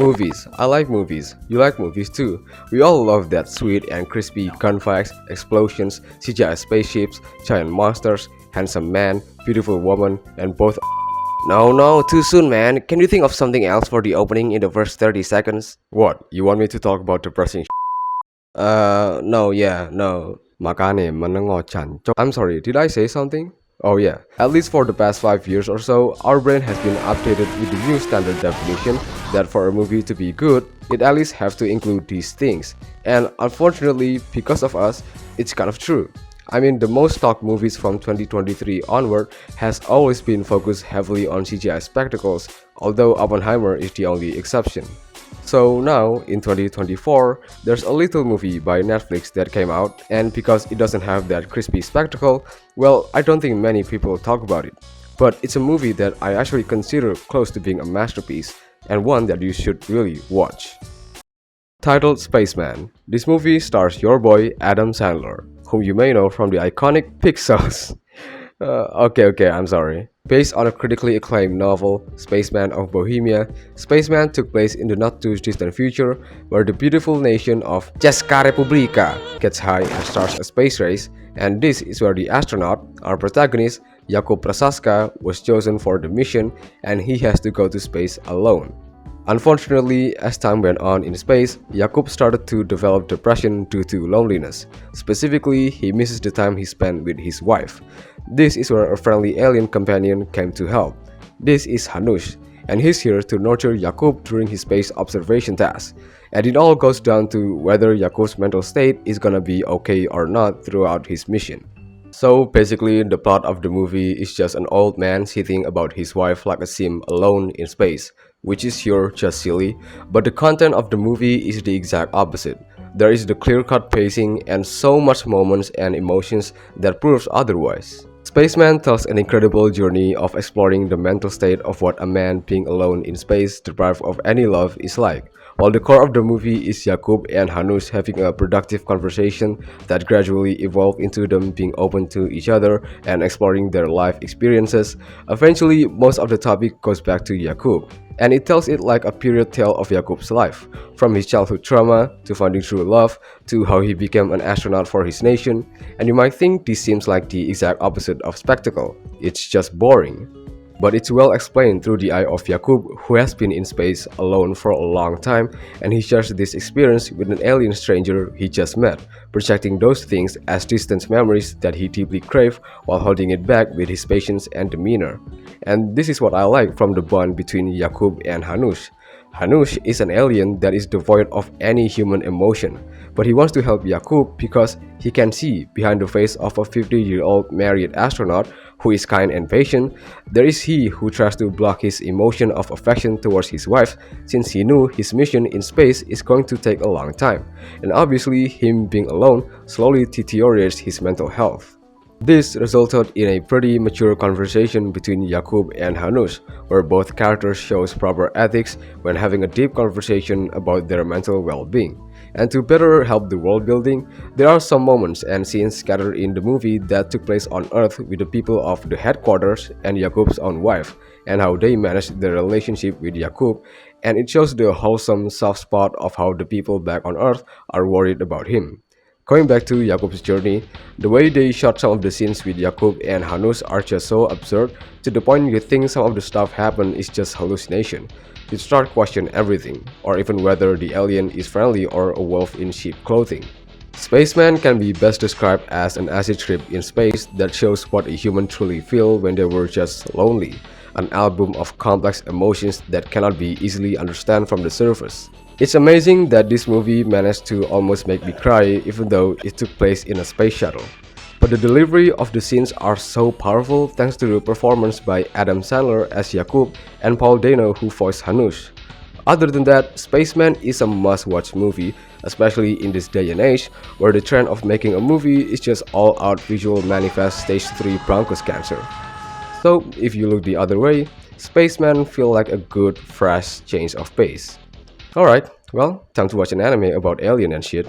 Movies. I like movies. You like movies too. We all love that sweet and crispy gunfights, explosions, CGI spaceships, giant monsters, handsome man, beautiful woman, and both. No, too soon, man. Can you think of something else for the opening in the first 30 seconds? What? You want me to talk about depressing no, yeah, no. Makane menengok jancuk. I'm sorry, did I say something? Oh yeah, at least for the past 5 years or so, our brain has been updated with the new standard definition that for a movie to be good, it at least have to include these things. And unfortunately, because of us, it's kind of true. I mean, the most talked movies from 2023 onward has always been focused heavily on CGI spectacles, although Oppenheimer is the only exception. So now, in 2024, there's a little movie by Netflix that came out, and because it doesn't have that crispy spectacle, well, I don't think many people talk about it. But it's a movie that I actually consider close to being a masterpiece, and one that you should really watch. Titled Spaceman, this movie stars your boy Adam Sandler, whom you may know from the iconic Pixels. Okay, I'm sorry. Based on a critically acclaimed novel, Spaceman of Bohemia, Spaceman took place in the not-too-distant future, where the beautiful nation of Česká republika gets high and starts a space race, and this is where the astronaut, our protagonist, Jakub Prasaska, was chosen for the mission, and he has to go to space alone. Unfortunately, as time went on in space, Jakub started to develop depression due to loneliness. Specifically, he misses the time he spent with his wife. This is where a friendly alien companion came to help. This is Hanush, and he's here to nurture Jakub during his space observation task. And it all goes down to whether Jakub's mental state is gonna be okay or not throughout his mission. So basically, the plot of the movie is just an old man sitting about his wife like a sim alone in space, which is sure just silly, but the content of the movie is the exact opposite. There is the clear-cut pacing and so much moments and emotions that proves otherwise. Spaceman tells an incredible journey of exploring the mental state of what a man being alone in space deprived of any love is like. While the core of the movie is Jakub and Hanush having a productive conversation that gradually evolved into them being open to each other and exploring their life experiences, eventually most of the topic goes back to Jakub. And it tells it like a period tale of Jakub's life, from his childhood trauma, to finding true love, to how he became an astronaut for his nation. And you might think this seems like the exact opposite of spectacle. It's just boring. But it's well explained through the eye of Jakub, who has been in space alone for a long time, and he shares this experience with an alien stranger he just met, projecting those things as distant memories that he deeply craved while holding it back with his patience and demeanor. And this is what I like from the bond between Jakub and Hanush. Hanush is an alien that is devoid of any human emotion, but he wants to help Jakub because he can see behind the face of a 50-year-old married astronaut who is kind and patient. There is he who tries to block his emotion of affection towards his wife since he knew his mission in space is going to take a long time, and obviously him being alone slowly deteriorates his mental health. This resulted in a pretty mature conversation between Jakub and Hanush, where both characters shows proper ethics when having a deep conversation about their mental well-being. And to better help the world building, there are some moments and scenes scattered in the movie that took place on Earth with the people of the headquarters and Jakub's own wife, and how they managed their relationship with Jakub, and it shows the wholesome soft spot of how the people back on Earth are worried about him. Going back to Jakub's journey, the way they shot some of the scenes with Jakub and Hanush are just so absurd to the point you think some of the stuff happened is just hallucination. You start questioning everything, or even whether the alien is friendly or a wolf in sheep clothing. Spaceman can be best described as an acid trip in space that shows what a human truly feel when they were just lonely, an album of complex emotions that cannot be easily understood from the surface. It's amazing that this movie managed to almost make me cry even though it took place in a space shuttle. But the delivery of the scenes are so powerful thanks to the performance by Adam Sandler as Jakub and Paul Dano who voiced Hanush. Other than that, Spaceman is a must-watch movie, especially in this day and age where the trend of making a movie is just all-out visual manifest stage 3 bronchus cancer. So if you look the other way, Spaceman feels like a good, fresh change of pace. Alright, well, time to watch an anime about alien and shit.